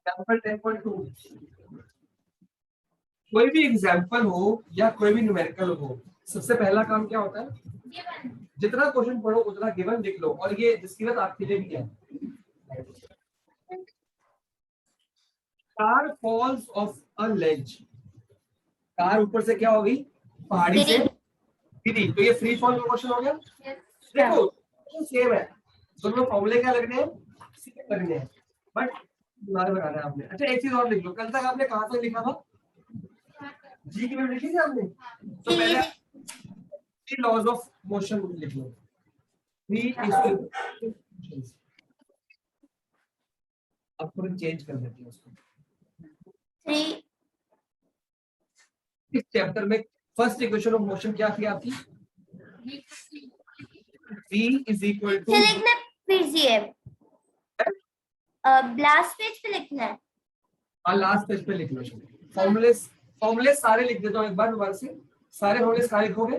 Example 10.2 कोई भी example हो या कोई भी न्यूमेरिकल हो, सबसे पहला काम क्या होता है? जितना क्वेश्चन पढ़ो उतना गिवन लिख लो। और ये जिसकी बात आपके लिए भी है, car falls off a ledge, car ऊपर से क्या होगी? पहाड़ी से गिरी। तो ये फ्री फॉल का क्वेश्चन हो गया। देखो सेम है, दोनों फॉर्मूले क्या लगने हैं? सेम लगने हैं, बट दिमाग लगाना है आपने। अच्छा एक चीज और लिख लो, कल तक आपने कहाँ तक लिखा था? जी की लिखी थी आपने? तो पहले थ्री लॉज ऑफ मोशन लिख लो। थ्री अब थोड़ी चेंज कर देते हैं उसको। थ्री इस चैप्टर में फर्स्ट इक्वेशन ऑफ मोशन क्या थी आपकी? v इज इक्वल टू, लिखना फिर लास्ट पेज पे लिखना है। और लास्ट पेज पे लिख लो। फॉर्मूले सारे लिख देता हूँ एक बार दोबारा से। सारे फॉर्मूले कहाँ लिखोगे?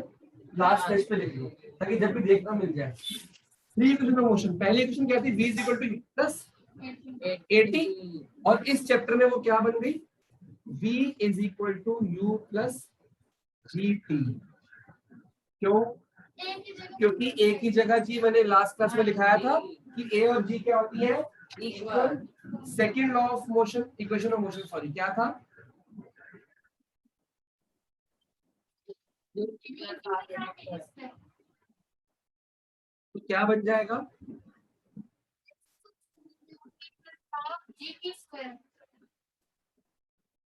लास्ट पेज पे लिख लो, ताकि जब भी देखना मिल जाए। थ्री इक्वेशन ऑफ मोशन, पहली इक्वेशन क्या थी? v is equal two plus 80, और इस चैप्टर में वो क्या बन गई? v is equal to u plus gt। क्यों? क्योंकि एक ही जगह जी मैंने लास्ट क्लास में लिखाया था कि a और g क्या होती है? Equal. Second law of motion, equation of motion, sorry क्या था? तो क्या बन जाएगा?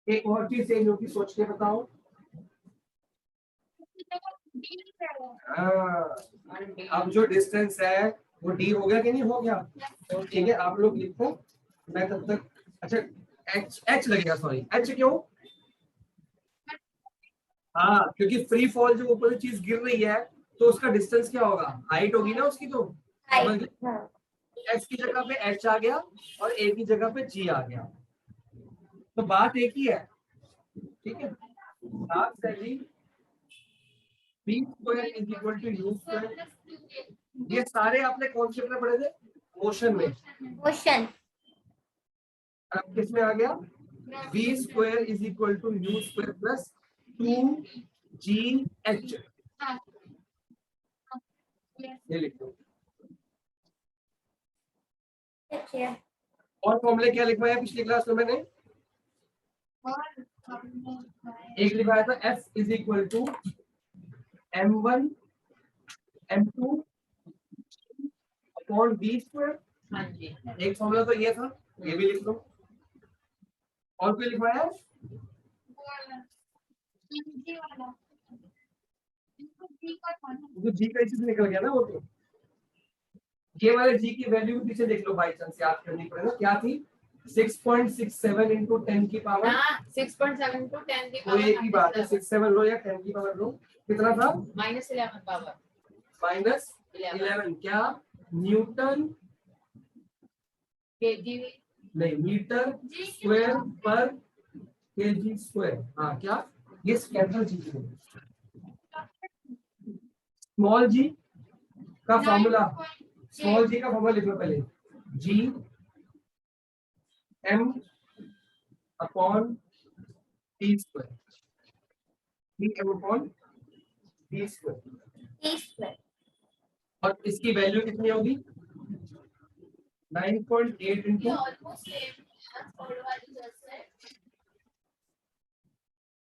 एक और चीज चेंज होगी, सोच के बताओ। अब जो डिस्टेंस है वो d हो गया कि नहीं हो गया? ठीक है, आप लोग लिखो, मैं तब तक। अच्छा h लगेगा, सॉरी h क्यों? हाँ, क्योंकि फ्री फॉल जो ऊपर चीज गिर रही है तो उसका डिस्टेंस क्या होगा? हाइट होगी ना उसकी। तो x की जगह पे h आ गया और a की जगह पे g आ गया, तो बात एक ही है। ठीक है, बात सही। b square is equal to u square, ये सारे आपने कौन से में पढ़े थे? मोशन में। मोशन अब किस में आ गया? v square is equal to u square plus 2gh। ये लिख दो। और फॉर्मूले क्या लिखवाया पिछली क्लास में मैंने? एक लिखवाया था f is equal to m1 m2 upon v square. हाँ जी, एक फॉर्मूला तो ये था, ये भी लिख लो। और कोई लिखवाया? तो जी का इसी से निकल गया ना वो। तो ये वाले जी की वैल्यू भी पीछे देख लो, बाई चांस याद करनी पड़ेगा। क्या थी? 6.67 इंटू 10 की पावर 6.7 टू 10 की पावर, एक ही बात है, 67 लो या 10 की पावर लो। कितना था? -11 पावर -11 क्या? न्यूटन केजी नहीं, मीटर स्क्वायर पर केजी स्क्वायर। हाँ क्या? ये कैपिटल जी है। स्मॉल जी का फॉर्मूला, स्मॉल जी का फॉर्मूला लिखो पहले। G M upon T square, T M upon T square. और इसकी वैल्यू कितनी होगी? 9.8 इंटू,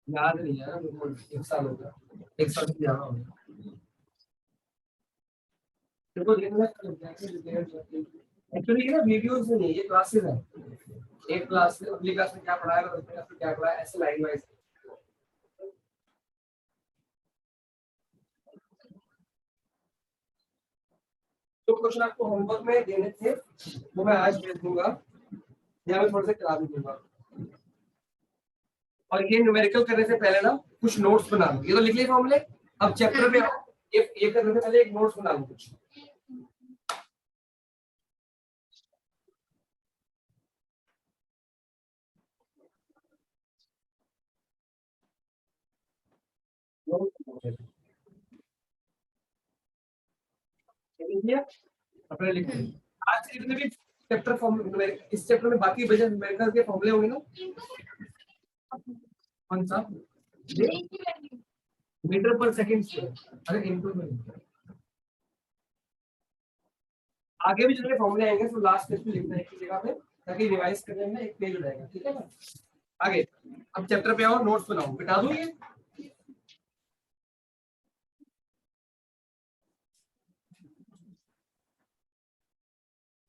याद नहीं है, एक साल होगा, एक साल से ज्यादा होगा। एक्चुअली ना वीडियोस में नहीं, ये क्लासेस है। एक क्लास में, अगली क्लास में क्या पढ़ाएगा, दूसरी क्लास में क्या पढ़ाएगा, ऐसे लाइन वाइज। तो क्वेश्चन आपको होमवर्क में देने थे, वो मैं आज भेज दूंगा या मैं थोड़े से करा भी दूंगा। और ये न्यूमेरिकल करने से पहले ना कुछ नोट्स बना लो। ये तो लिख लिए फॉर्मूले, अब चैप्टर पे आओ, ये करने से पहले एक नोट्स बना लो कुछ। अपने लिखते हैं। आज के जितने भी चैप्टर फॉर्म इस चैप्टर में बाकी बचे न्यूमेरिकल के फॉर्मूले होंगे ना, कौन सा मीटर पर सेकंड स्क्वायर, अरे इनटू में आगे भी जितने फॉर्मूले आएंगे तो लास्ट पेज पे लिखना है एक जगह पे, ताकि रिवाइज करने में एक पेज हो जाएगा। ठीक है ना, आगे अब चैप्टर पे आओ, नोट्स बनाओ, बिठा दो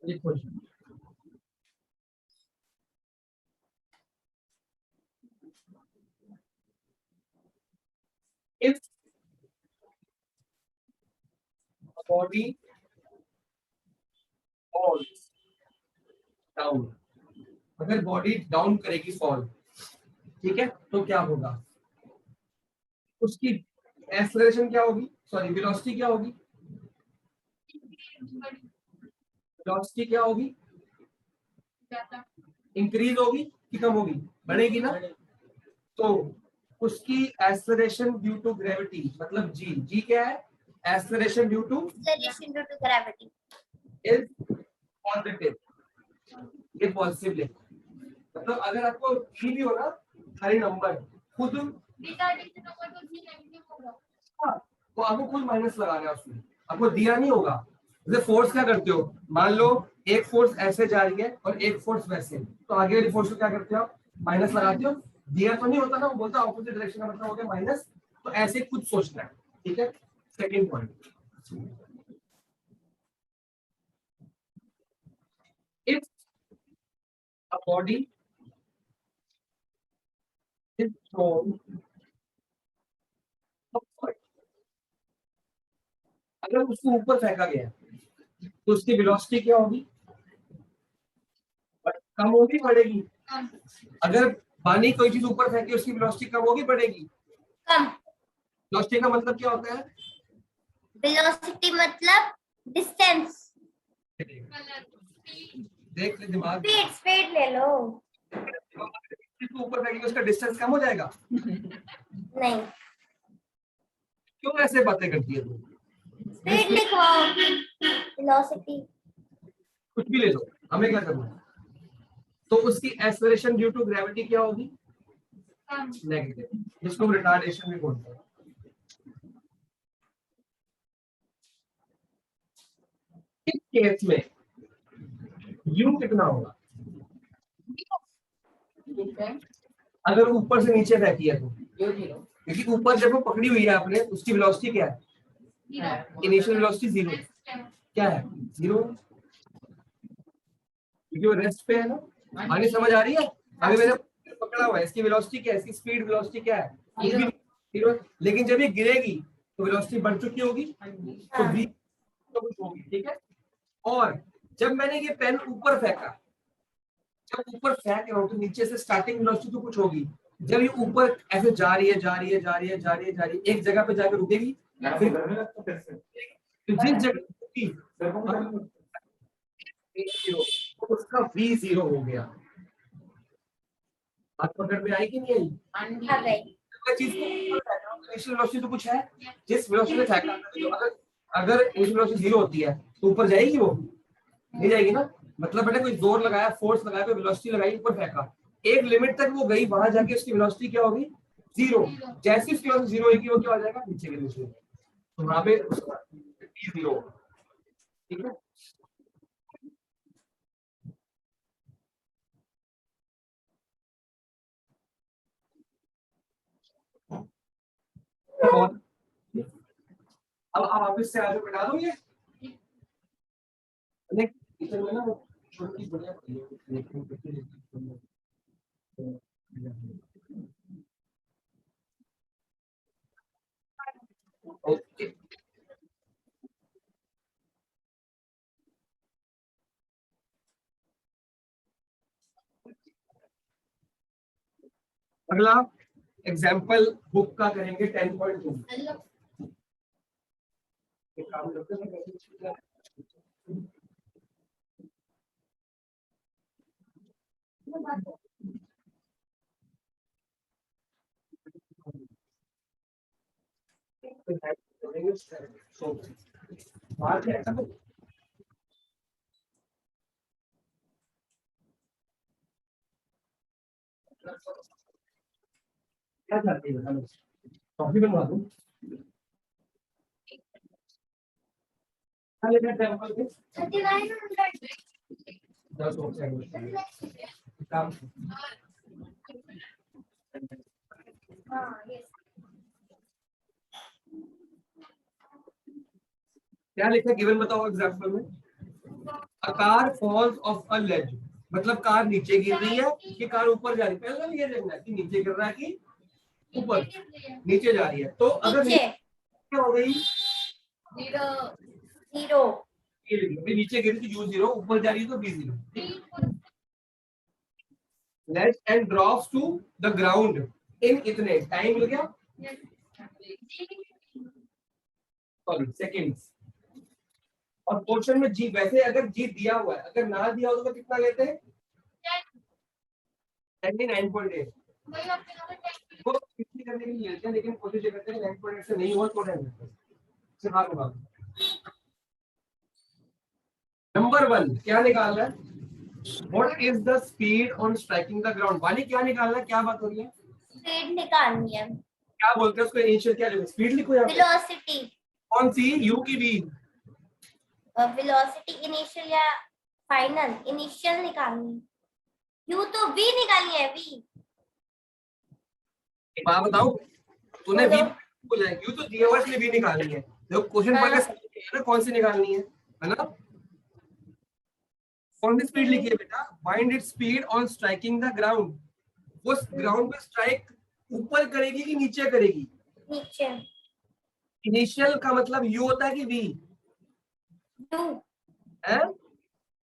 ये question. If a body falls down, अगर बॉडी डाउन करेगी फॉल, ठीक है, तो क्या होगा, उसकी एक्सेलरेशन क्या होगी, सॉरी वेलोसिटी क्या होगी, वेलोसिटी क्या होगी, इंक्रीज होगी कि कम होगी, बढ़ेगी ना, तो उसकी एक्सेलरेशन ड्यू टू ग्रेविटी मतलब जी, जी क्या है, acceleration due to Acceleration due to gravity. Is positive, ये पॉजिटिव लिखो, मतलब अगर आपको जी भी हो ना सारी नंबर खुद, हाँ, तो आपको खुद माइनस लगाना है उसमें, आपको दिया नहीं होगा। जैसे फोर्स क्या करते हो, मान लो एक फोर्स ऐसे जा रही है और एक फोर्स वैसे, तो आगे वाली फोर्स को क्या करते हो आप, माइनस लगाते हो, दिया तो नहीं होता ना, वो बोलता है ऑपोजिट डायरेक्शन का मतलब हो गया माइनस, तो ऐसे खुद सोचना है। ठीक है, second point, if a body is throne upward, अगर उसको ऊपर फेंका गया तो उसकी वेलोसिटी क्या होगी, कम होगी बढ़ेगी, अगर पानी कोई चीज ऊपर फेंके उसकी वेलोसिटी कम होगी बढ़ेगी, कम। वेलोसिटी का मतलब क्या होता है, Velocity मतलब distance. देख ले दिमाग, Speed ले लो। इसको ऊपर फेंकेंगे उसका डिस्टेंस कम हो जाएगा, नहीं, क्यों ऐसे बातें करती है तू, speed लिखवाओ। Velocity. कुछ भी ले लो, हमें क्या करना है, तो उसकी एक्सेलरेशन ड्यू टू ग्रेविटी क्या होगी, नेगेटिव, जिसको रिटार्डेशन भी बोलते हैं। इस केस में यू कितना होगा, अगर ऊपर से नीचे फेंकी है तो, क्योंकि ऊपर जब वो पकड़ी हुई है आपने उसकी वेलोसिटी क्या है, इनिशियल वेलोसिटी जीरो, क्या है जीरो, क्योंकि वो रेस्ट पे है ना, आगे समझ आ रही है, अभी मैंने पकड़ा हुआ है, इसकी वेलोसिटी क्या है, इसकी स्पीड वेलोसिटी क्या है, जीरो, लेकिन जब ये गिरेगी तो वेलोसिटी बढ़ चुकी होगी, तो v तो कुछ होगी। ठीक है, और जब मैंने ये पेन ऊपर फेंका, जब ऊपर फेंक रहा हूं तो नीचे से स्टार्टिंग वेलोसिटी तो कुछ होगी, जब ये ऊपर ऐसे जा रही है जा रही है जा रही है जा रही है जा रही है, एक जगह पे जाकर रुकेगी, फिर तो जिस जगह रुकी, तो उसका v जीरो हो गया। बात पकड़ में आई कि नहीं आई, आ गई। चीज को इनिशियल वेलोसिटी तो कुछ है, जिस वेलोसिटी में फेंका, तो अगर अगर इनिशियल वेलोसिटी जीरो होती है तो ऊपर जाएगी, वो नहीं जाएगी ना, मतलब बेटा कोई जोर लगाया, फोर्स लगाया, कोई वेलोसिटी लगाई, ऊपर फेंका, एक लिमिट तक वो गई, वहां जाके उसकी वेलोसिटी क्या होगी, जीरो, जैसे उसकी वेलोसिटी जीरो होगी वो क्या हो जाएगा, नीचे गिर जाएगा, तो वहां पे उसका जीरो। ठीक है, और अब वापस से आगे बढ़ा दूंगे, किचन में ना वो छोटी बढ़िया पड़ी है, ओके, अगला एग्जाम्पल बुक का करेंगे 10.2। एक काम करते हैं, बाहर से ऐसा क्या चाहती है बताओ, कॉफी बनवा दूं? क्या लेना है टेम्पल के? 3900 10 हो काम। हाँ यस क्या लिखा है गिवन बताओ एग्जांपल में। A car falls off a ledge, मतलब कार नीचे गिर रही है कि कार ऊपर जा रही है, पहले ये देखना है कि नीचे गिर रहा है कि ऊपर, नीचे जा रही है। तो अगर नीचे क्या हो गई, 0 ये लिखिए अभी नीचे गिरी थी u 0, ऊपर जा रही है तो b 0। Let's and drops to the ground in इतने टाइम मिल गया, सॉरी सेकंड्स। और क्वेश्चन में जी, वैसे अगर जी दिया हुआ है, अगर ना दिया हो तो कितना लेते हैं 9.8। वो कितनी करने के लिए लेते हैं, लेकिन कोशिश ये करते हैं 9.8 से नहीं हो तो सिखा दूंगा। नंबर 1 क्या निकालना है, what is the speed on striking the ground. वाली क्या निकालना है, क्या बात हो रही है, स्पीड निकालनी है क्या बोलते हैं उसको, इनिशियल क्या लिखो, स्पीड लिखो यहाँ पे। वेलोसिटी कौन सी, यू की वी? वेलोसिटी इनिशियल या फाइनल, इनिशियल निकालनी यू तो वी निकालनी है वी बात बताओ, तूने वी बोलो। बोला है, यू तो दिया हुआ इसलिए वी निकालनी है। देखो क्वेश्चन पढ़ के समझ गए ना कौन सी निकालनी है ना। कौन सी स्पीड लिखी है बेटा, find its speed on striking the ground. वो ग्राउंड पे स्ट्राइक ऊपर करेगी कि नीचे करेगी। नीचे इनिशियल का मतलब यू होता है कि वी यू है,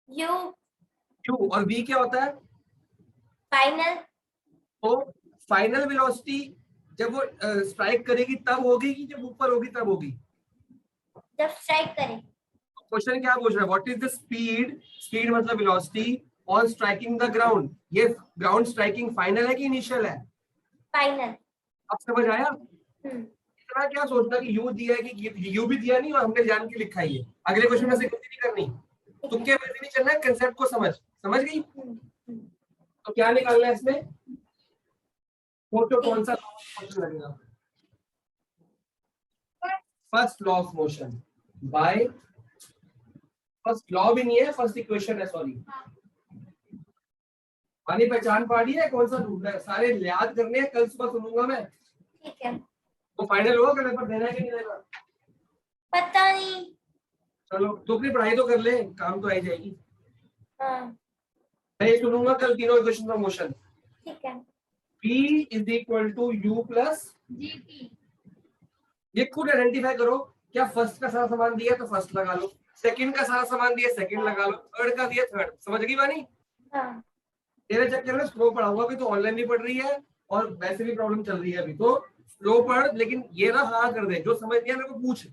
यू यू और वी क्या होता है। फाइनल तो फाइनल वेलोसिटी जब वो स्ट्राइक करेगी तब होगी कि जब ऊपर होगी तब होगी। जब स्ट्राइक करे। क्वेश्चन क्या पूछ रहा है, what is the speed, speed मतलब velocity on striking the ground. ये ग्राउंड स्ट्राइकिंग फाइनल है कि इनिशियल है। फाइनल अब समझ आया। इतना क्या सोचना कि यू दिया है कि यू भी दिया नहीं और हमने जान के लिखा ही है। अगले क्वेश्चन में से गलती नहीं करनी, तुक्के वैसे नहीं चलना है, कंसेप्ट को समझ गई। तो क्या निकालना है इसमें, सोचो कौन सा क्वेश्चन लगेगा। First law of motion by, first law भी नहीं है, फर्स्ट इक्वेशन है, सॉरी। पानी पहचान पा रही है कौन सा ढूंढना है, सारे याद करने हैं, कल सुबह सुनूंगा मैं। ठीक है तो फाइनल होगा कल पेपर देना है कि नहीं देना, पता नहीं। चलो तू अपनी पढ़ाई तो कर ले, काम तो आ ही जाएगी। हाँ मैं ये सुनूंगा कल तीनों इक्वेशन ऑफ मोशन। ठीक है P is equal to u plus GT। ये खुद आइडेंटिफाई करो, क्या फर्स्ट का सारा सामान दिया तो फर्स्ट लगा लो, सेकंड का सारा सामान दिया सेकंड लगा लो, थर्ड का दिया थर्ड। समझ गई बानी। हाँ तेरे चक्कर में स्लो पढ़ाऊंगा, अभी तो ऑनलाइन भी पढ़ रही है और वैसे भी प्रॉब्लम चल रही है अभी, तो स्लो पढ़, लेकिन ये ना हाँ कर दे, जो समझ गया मेरे को पूछ,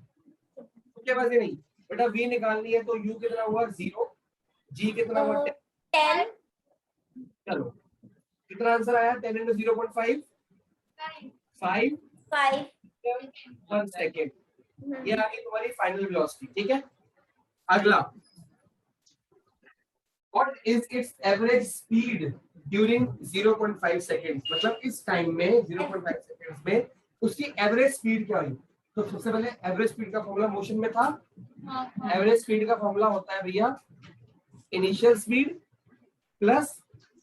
क्या वैसे नहीं। बेटा v निकालनी है तो u कितना हुआ 0, g कितना हुआ 10। 10 चलो कितना आंसर आया, 10 into 0.5 5 5 1 सेकेंड। ये आ गई तुम्हारी फाइनल वेलोसिटी, ठीक है। अगला, what is it's average speed during 0.5 second, मतलब इस टाइम में 0.5 सेकेंड्स में उसकी एवरेज स्पीड क्या हुई। तो सबसे पहले एवरेज स्पीड का फॉर्मूला मोशन में था, एवरेज स्पीड का फॉर्मूला होता है भैया initial speed plus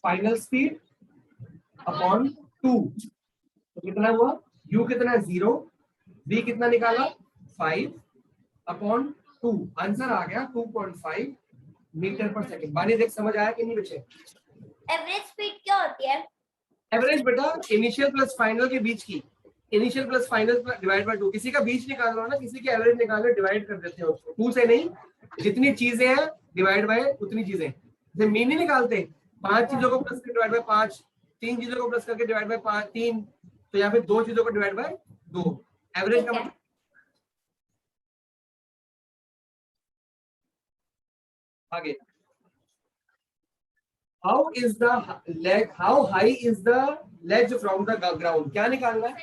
final speed upon 2। तो कितना हुआ, u कितना है 0, v कितना निकाला 5 अपॉन 2, आंसर आ गया 2.5 मीटर पर सेकंड। बानी देख समझ आया कि नहीं बच्चे। एवरेज स्पीड क्या होती है। एवरेज बेटा इनिशियल प्लस फाइनल के बीच की, initial plus final divide by 2। किसी का बीच निकाल रहा हो ना, किसी की एवरेज निकाल रहे डिवाइड कर देते हैं उसको, 2 से नहीं, जितनी चीजें हैं डिवाइड बाय उतनी चीजें। जैसे मीन नहीं निकालते, 5 चीजों को प्लस करके डिवाइड बाय 5, 3 चीजों को प्लस करके डिवाइड बाय 5 3, तो यहाँ पे 2 चीजों को डिवाइड बाय 2। एवरेज का मतलब आगे, how is the leg, how high is the ledge from the ground. क्या निकालना है,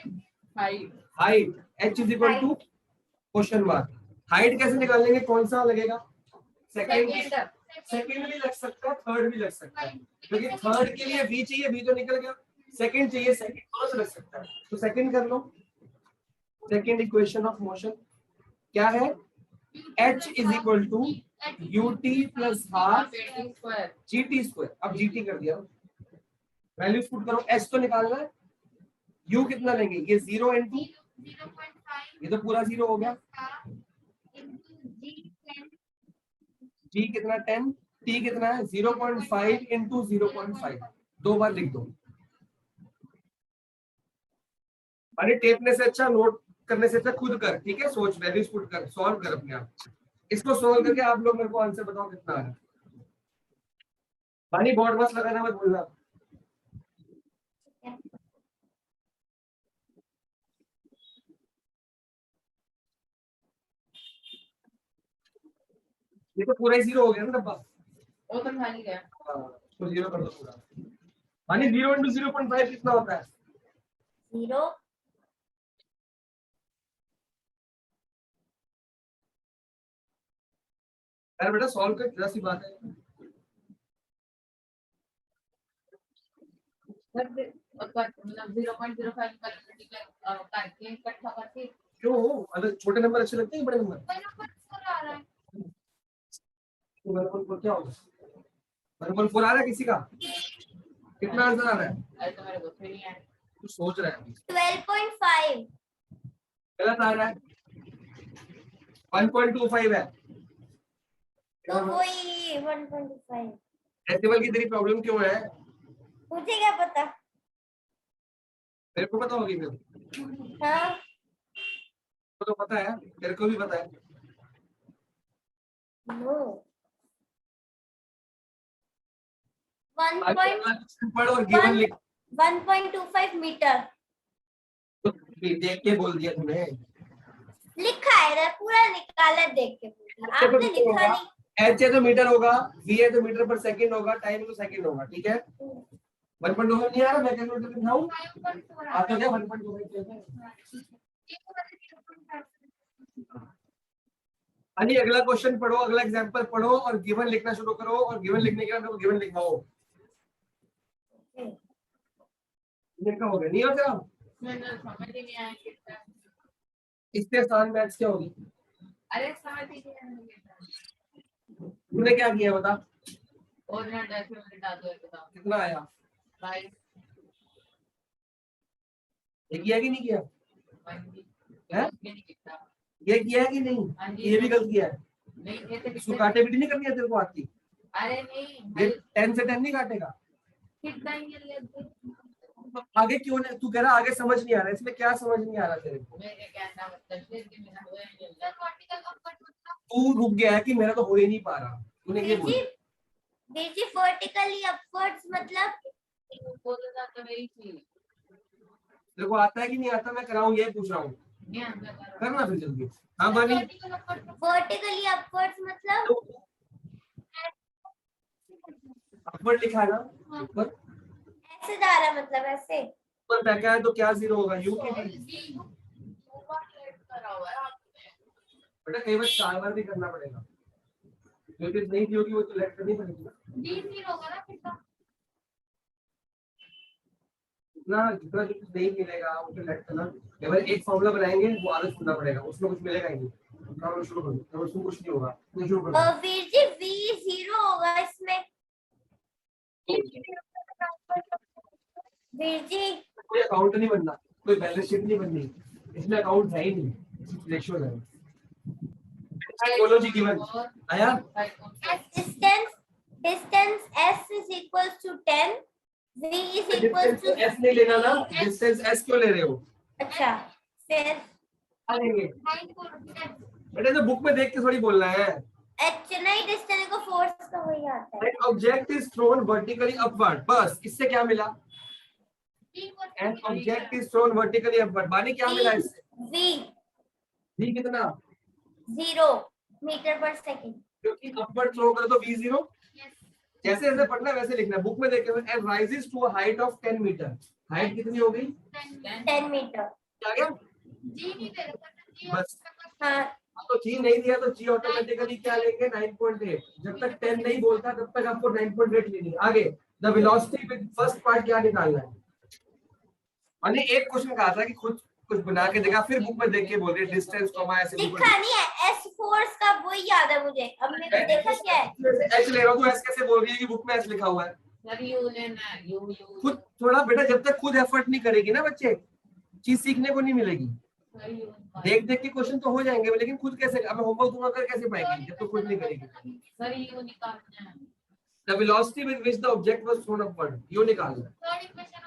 height, h is equal to question mark. Height कैसे निकालेंगे, कौन सा लगेगा, सेकंड भी लग सकता है, थर्ड भी लग सकता है, क्योंकि थर्ड के लिए v चाहिए, v तो निकल गया, सेकंड चाहिए, सेकंड दोनों से लग सकता है, तो सेकंड कर लो। सेकंड इक्वेशन ऑफ मोशन क्या है? h is equal to ut plus half square gt square. अब gt कर दिया, वैल्यूज पुट करो, h तो निकालना है, u कितना लेंगे? ये 0 इंटू, ये तो पूरा 0 हो गया, g कितना 10, t कितना है 0.5 इंटू 0.5, 2 बार लिख दो। अरे टेपने से अच्छा, नोट करने से अच्छा खुद कर, ठीक है? सोच, वैल्यूज पुट कर, सॉल्व कर अपने आप। इसको सॉल्व करके आप लोग मेरे को आंसर बताओ कितना आ रहा है। पानी बोर्ड बस लगाना मत भूलना। ये तो पूरा ही 0 हो गया ना डब्बा। वो तो खाली गया। हाँ, तो 0 कर दो पूरा। पानी 0 इंटू 0.5 कितना होता है? 0 यार बेटा सॉल्व कर, जरा सी बात है। मतलब 0.05 करके इकट्ठा करके क्यों? अलग छोटे नंबर अच्छे लगते हैं बड़े नंबर? आ रहा है। तो 1.4 क्या होगा? 1.4 आ रहा है किसी का? कितना आंसर आ रहा है? अरे तो मेरे को फिर नहीं आया। तू सोच रहा है अभी। 12.5 गलत आ रहा है, 1.25 है। तो वही 1.5। डेसिमल की तेरी प्रॉब्लम क्यों है? मुझे क्या पता? मेरे को पता होगी, मेरे हाँ को तो पता है, तेरे को भी पता है। नो पढ़ और गिवन लिख। 1.25 मीटर देख के बोल दिया तूने। लिखा है ना, पूरा निकाला देख के बोल दिया। आपने लिखा नहीं। एच है तो मीटर होगा, वी है तो मीटर पर सेकंड होगा, टाइम तो सेकंड होगा, ठीक है? 1.25 नहीं आ रहा, मैं कैलकुलेटर दिखाऊं? आता क्या 1.25? अली अगला क्वेश्चन पढ़ो, अगला एग्जांपल पढ़ो और गिवन लिखना शुरू करो, और गिवन लिखने के बाद गिवन लिखवाओ। लिखा हो गया? नहीं हो तेरा? मैंने समझ ही नहीं आया कितना। इससे आसान मैथ्स क्या होगी? अरे समझ ही नहीं आया। तूने क्या किया बता? और ना डेसिमल डाल दो बताओ कितना आया? भाई। ये किया कि नहीं किया? है? नहीं कितना। ये किया है कि नहीं? ये भी गलत किया है। नहीं ये तो इसको काटे भी नहीं करनी है तेरे को आती? अरे नहीं ये 10 से 10 नहीं काटेगा। कितना ये लेते आगे क्यों नहीं? तू कह रहा आगे समझ नहीं आ रहा, इसमें क्या समझ नहीं आ रहा तेरे को? मेरे कहना मतलब फिर कि मेरा हुआ ही नहीं वर्टिकल कंफर्ट मतलब तू रुक गया है कि मेरा तो हो ही नहीं पा रहा, तूने ये बोला। बीजी वर्टिकली अपवर्ड्स मतलब बोलता तो वही चीज तेरे को आता है कि नहीं आता? मैं कराऊं, ये पूछ रहा हूँ। नहीं आता कर करना फिर जल्दी। हाँ बानी, वर्टिकली अपवर्ड्स मतलब अपवर्ड लिखा है ना ऊपर? ऐसे जा रहा, मतलब ऐसे। ऊपर फेंका है तो क्या 0 होगा? यू की भी। बेटा कई बार 4 बार भी करना पड़ेगा, जो चीज नहीं थी होगी वो तो लेट करनी पड़ेगी ना। जितना जो कुछ नहीं मिलेगा वो तो लेट करना। केवल एक फॉर्मूला बनाएंगे, वो आगे सुनना पड़ेगा, उसमें कुछ मिलेगा ही नहीं। तो शुरू करो, तो उसमें कुछ नहीं होगा, तो शुरू करो। वीर जी v 0 होगा इसमें। वीर जी कोई अकाउंट नहीं बनना, कोई बैलेंस शीट नहीं बननी, इसमें अकाउंट है ही नहीं, रेशियो है। बोलो जी गिवन आया। Distance s is equals to 10, v is equals to S नहीं लेना ना, डिस्टेंस एस क्यों ले रहे हो? अच्छा फिर आ लेंगे बेटा, तो बुक में देख के थोड़ी बोलना है। h नहीं, डिस्टेंस को फोर्स का वही आता है। An object is thrown vertically upward, बस इससे क्या मिला? An object is thrown vertically upward, बानी क्या मिला इससे? v कितना? 0 मीटर पर सेकंड। क्योंकि अपवर्ड थ्रो करो तो v0, जैसे जैसे पढ़ना है वैसे लिखना है। बुक में देखे and rises to a height of 10 मीटर, हाइट कितनी हो गई? 10 मीटर। क्या गया? जी नहीं दे रहा बस हाँ तो जी नहीं दिया तो जी ऑटोमेटिकली क्या लेंगे? 9.8। जब तक 10 नहीं बोलता तब तक आपको 9.8 लेनी है। आगे the velocity with first part क्या निकालना है? मैंने एक क्वेश्चन कहा था कि खुद कुछ बना के देखा, फिर बुक में देख के बोल रही डिस्टेंस कॉमा ऐसे लिखा नहीं है, एस फोर्स का वही याद है मुझे, अब मैंने देखा क्या है। एच ले रहा हूँ तो एस कैसे बोल रही है कि बुक में एस लिखा हुआ है। सर यू लेना है, यू खुद थोड़ा बेटा, जब तक खुद एफर्ट नहीं करेगी ना बच्चे, चीज सीखने को नहीं मिलेगी। सर यू देख देख के क्वेश्चन तो हो जाएंगे, लेकिन खुद कैसे, अब होमवर्क दूंगा कर कैसे पाएगी जब तो खुद नहीं करेगी। सर यू निकालना है। The velocity with which the object was thrown upward, यो निकालना है। सर इक्वेशन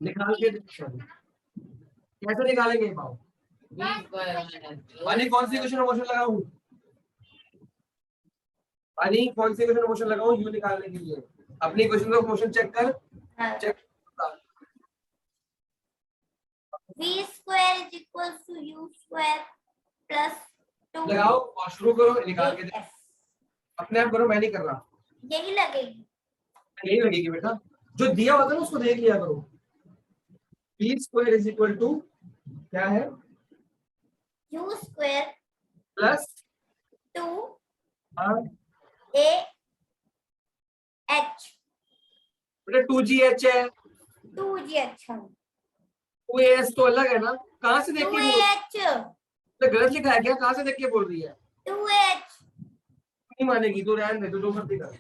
निकाल के कैसे निकालेंगे पाओ। पानी कौन सी इक्वेशन में मोशन लगाऊं, पानी कौन सी इक्वेशन में मोशन लगाऊं यू निकालने के लिए। अपनी इक्वेशन ऑफ मोशन चेक कर, हाँ। Check v square is equals to u square plus 2 लगाओ और शुरू करो, निकाल के s, अपने आप करो, मैं नहीं कर रहा। यही लगेगी। यही लगेगी बेटा, जो दिया होता है ना उसको देख लिया करो। p square is equal to क्या है, u square प्लस 2 हाँ a h, बेटा 2gh है, 2g अच्छा 2as तो अलग है ना। कहाँ से देख के 2ah, तो गलत लिखा है क्या, कहाँ से देख के बोल रही है। 2h, नहीं मानेगी तो रहने दे, तो जो मर्जी कर।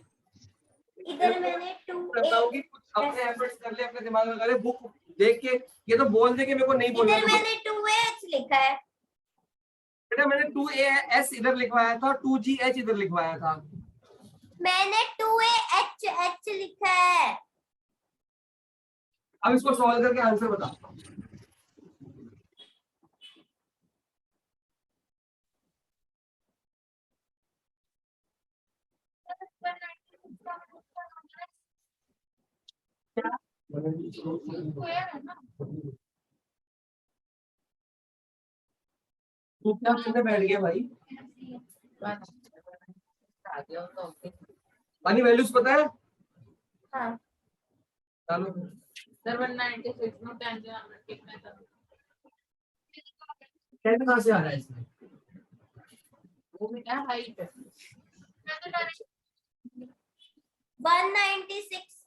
इधर मैंने करता हूँ 2a, कि कुछ अपने एफर्ट्स कर ले, अपने दिमाग में करे, बुक देख के। ये तो बोल दे के मेरे को नहीं बोलना। इधर मैंने 2ah लिखा है। बेटा मैंने 2as इधर लिखवाया था, 2gh इधर लिखवाया था। मैंने 2ah लिखा है। अब इसको सॉल्व करके आंसर बता। तू क्या करने बैठ गया भाई, पानी वैल्यूज पता है। हाँ चलो सर 196 में 10 कितना था। 10 कहाँ से आ रहा है इसमें। वो बेटा height 196,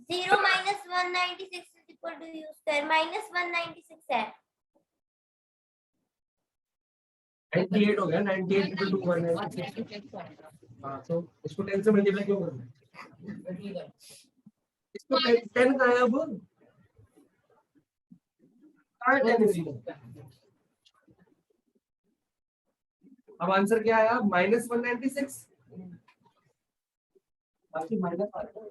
0 minus 196 is equal to u square, minus 196 है। 98 हो गया, 98 into 2 196। हाँ तो इसको 10 से मल्टीप्लाई क्यों करना है, इसको 10 का है अब, कहाँ है 10 इसमें। अब आंसर क्या आया, -196। बाकी माइनस आ रहा है।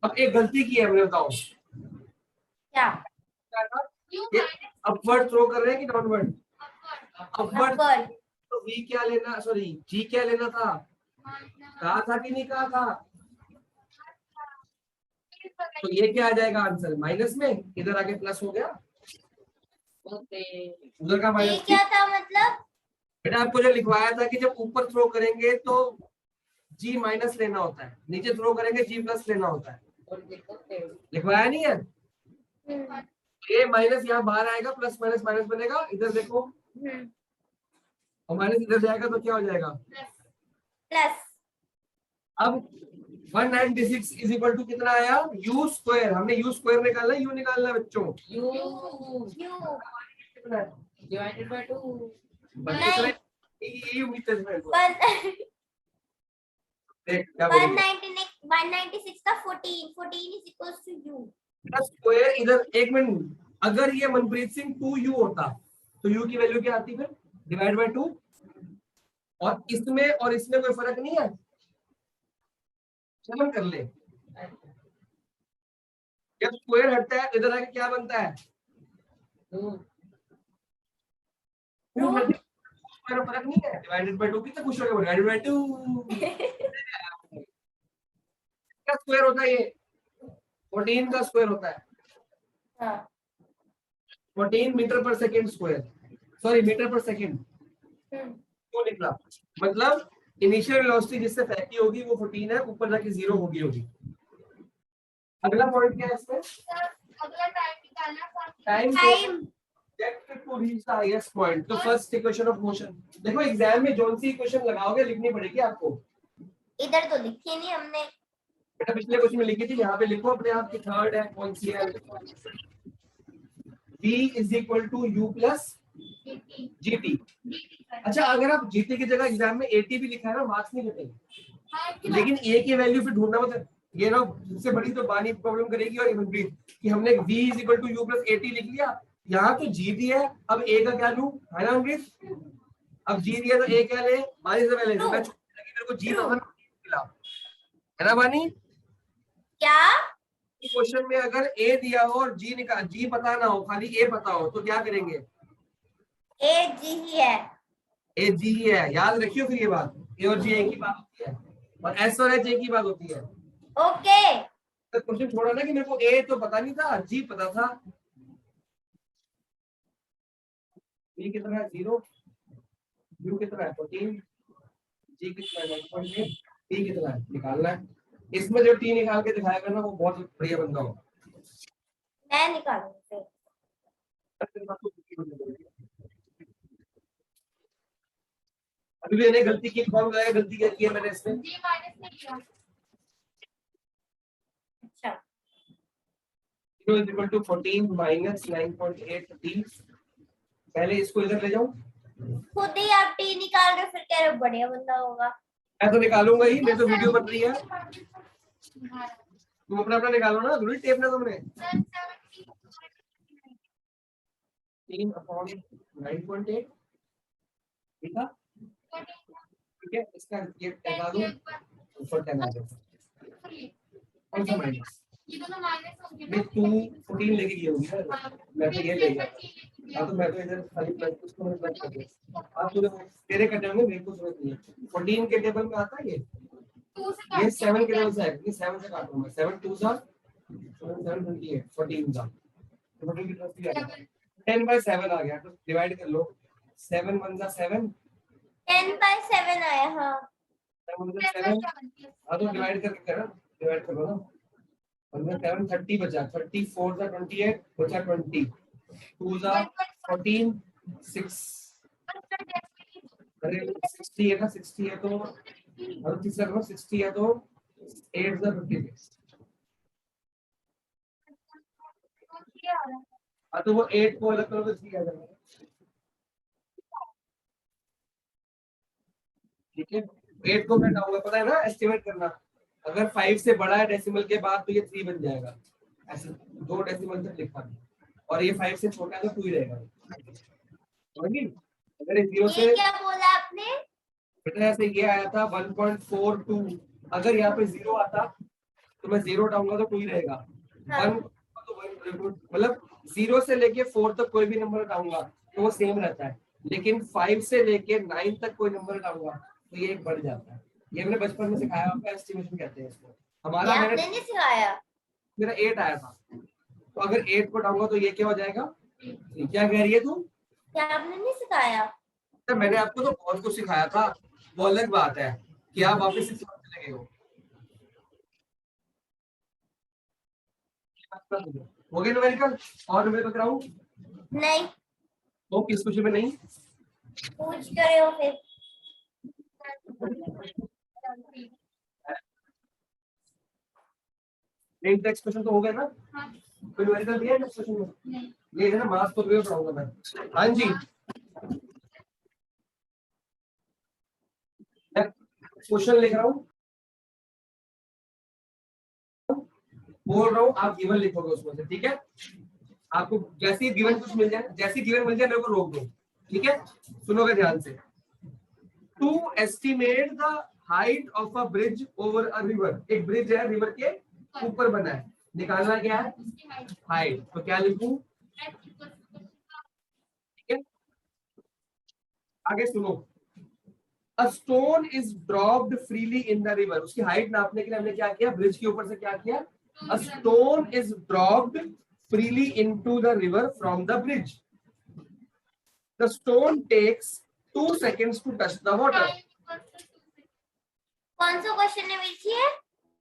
अब एक गलती की है हमने, बताओ क्या ये अपवर्ड थ्रो कर रहे हैं कि डाउनवर्ड। अपवर्ड upward, तो v क्या लेना, सॉरी g क्या लेना था, कहा था कि नहीं कहा था। तो ये क्या आ जाएगा आंसर, माइनस में, इधर आके प्लस हो गया, उधर का ये माइनस। क्या था मतलब। बेटा आपको जो लिखवाया था कि जब ऊपर थ्रो करेंगे तो g माइनस लेना होता है, नीचे थ्रो करेंगे g प्लस लेना होता है, लिखवाया नहीं है। ये माइनस यहाँ बाहर आएगा, प्लस माइनस माइनस बनेगा, इधर देखो और माइनस इधर जाएगा तो क्या हो जाएगा प्लस। अब 196 इज इक्वल टू कितना आया, u स्क्वायर। हमने u स्क्वायर निकालना है, u निकालना है बच्चों। यू u कितना है? डिवाइडेड बाय 2 बच्चे ये उम्मीद कर रहे हैं। वन देख क्या बोलेंगे 196 का 14 is equals to u। Square इधर, एक मिनट, अगर ये मनप्रीत सिंह 2u होता तो u की वैल्यू क्या आती, फिर डिवाइड बाय 2। और इसमें कोई फर्क नहीं है, चलन कर ले। जब स्क्वायर हटता है इधर आके क्या बनता है, 2 स्क्वायर फर्क नहीं है, डिवाइडेड बाय 2। कितना खुश हो गया, डिवाइडेड बाय 2 क्या स्क्वायर होता है, ये 14 का स्क्वायर होता है। हाँ 14 मीटर पर सेकंड स्क्वायर, सॉरी मीटर पर सेकंड हम्म, क्यों निकला, मतलब इनिशियल वेलोसिटी जिससे फेंकी होगी वो 14 है, ऊपर जाके 0 होगी। अगला पॉइंट क्या है इसमें, अगला टाइम निकालना time time to reach the highest point. तो फर्स्ट इक्वेशन ऑफ मोशन, देखो एग्जाम में जोन सी इक्वेशन लगाओगे लिखनी पड़ेगी आपको। इधर तो लिखी नहीं हमने। बेटा पिछले क्वेश्चन में लिखी थी, यहाँ पे लिखो अपने आप की थर्ड है कौन सी है। V is equal to u plus GT. अच्छा अगर आप जीटी की जगह एग्जाम में एटी भी लिखा है ना, मार्क्स नहीं कटेंगे, लेकिन ए की वैल्यू फिर ढूंढना मतलब ये ना सबसे बड़ी तो बानी प्रॉब्लम करेगी। और इवनप्रीत कि हमने v is equal to u plus at लिख लिया, यहाँ तो जीटी है, अब ए का क्या लूं, है ना अमरीत? अब जी दिया तो ए क्या ले, बानी से पहले से मैं मेरे को जी तो मिला, है ना बानी? क्या क्वेश्चन में अगर ए दिया हो और जी निकाल, जी पता ना हो, खाली ए पता हो, तो क्या करेंगे? ए जी ही है। ए जी ही है, याद रखियो फिर ये बात, ए और जी एक ही बात होती है, और एस और एच एक ही बात होती है। ओके तो क्वेश्चन छोड़ा ना कि मेरे को ए तो पता नहीं था, जी पता था। ए कितना है 0, यू कितना है 14, जी कितना है 9.8, टी कितना है निकालना है। इसमें जो टी निकाल के दिखाएगा ना वो बहुत बढ़िया बंदा होगा। मैं निकालूंगी। अभी भी मैंने गलती की, कौन गया गलती क्या की है मैंने इसमें? जी माइनस नहीं किया। अच्छा 0 is equal to 14 minus 9.8 t. पहले इसको इधर ले जाऊं, खुद ही आप टी निकाल रहे हो, फिर कह रहे हो बढ़िया बंदा होगा। मैं तो निकालूंगा ही, मेरे तो वीडियो बन रही है, तुम अपना अपना निकालो ना, जरूरी टेप ना तुमने। 3 अपॉन 9.8 ठीक है, ठीक है, इसका ये लगा दो, ऊपर 10 आ जाएगा। कौन सा माइनस? ये दोनों माइनस होंगे ये 2 14 लेके गई होगी ना, मैं तो ये ले गया। हाँ तो मैं तो इधर खाली प्लस उसको मैं प्लस कर दिया। आप तो तेरे कटे होंगे, मेरे को समझ नहीं है। 14 के टेबल में आता है ये 7 के टेबल से है, ये 7 से काटूंगा मैं, 7 2 सा 7 28 14 सा, तो 14 की तरफ से आ गया 10/7 आ गया, तो डिवाइड कर लो, 7 1 सा 7, 10/7 आया। हाँ 7 1 सा 7, हाँ तो डिवाइड करके करो, डिवाइड कर लो ना, 7 30 बचा, 34 सा 28 बचा 20, 2 सा 14 6, अरे 60 है ना, 60 है तो और तीसरा करो 60 है तो 8 सा 56, हाँ तो वो 8 को अलग करो तो 3 आ जाएगा, ठीक है। 8 को मैं डालूंगा, पता है ना एस्टिमेट करना, अगर 5 से बड़ा है डेसिमल के बाद तो ये 3 बन जाएगा, ऐसे 2 डेसिमल तक लिखा है, और ये 5 से छोटा है तो 2 ही रहेगा, समझ? अगर ये 0 ये से क्या बोला आपने? बेटा ऐसे ये आया था 1.42, अगर यहाँ पे 0 आता तो मैं 0 डालूंगा तो 2 ही रहेगा, हाँ। 1 तो 1 मतलब 0 से लेके 4 तक कोई भी नंबर डालूंगा तो वो सेम रहता है, लेकिन 5 से लेके 9 तक कोई नंबर डालूंगा तो ये एक बढ़ जाता है। ये मैंने बचपन में सिखाया, आपका एस्टिमेशन कहते हैं इसको। हमारा ये मैंने आपने नहीं सिखाया? मेरा 8 आया था, तो अगर 8 को डालूंगा तो ये क्या हो जाएगा? क्या कह रही है तू? क्या आपने नहीं सिखाया? तो मैंने आपको तो बहुत कुछ सिखाया था, वो अलग बात है कि आप वापस से समझने लगे हो। हो गया न्यूमेरिकल और न्यूमेरिकल कराऊं? नहीं तो किस क्वेश्चन में नहीं? पूछ करे हो फिर। मेन टेक्स्ट क्वेश्चन तो हो गया ना? हाँ। कोई न्यूमेरिकल दिया है नेक्स्ट क्वेश्चन में? नहीं। ये है ना, मास तो भी पढ़ाऊंगा मैं। हाँ जी, क्वेश्चन लिख रहा हूँ, बोल रहा हूँ, आप गिवन लिखोगे उसमें से, ठीक है? आपको जैसे ही गिवन कुछ मिल जाए, जैसे गिवन मिल जाए मेरे को रोक दो, ठीक है? सुनोगे ध्यान से। To estimate the height of a bridge over a river, एक ब्रिज है रिवर के ऊपर बना है, निकालना क्या है? हाइट। तो क्या लिखूं? ठीक है, आगे सुनो। A stone is dropped freely in the river, उसकी हाइट नापने के लिए हमने क्या किया? ब्रिज के ऊपर से क्या किया? A stone is dropped freely into the river from the bridge. The stone takes 2 seconds to touch the water. कौन सा क्वेश्चन है वीची है?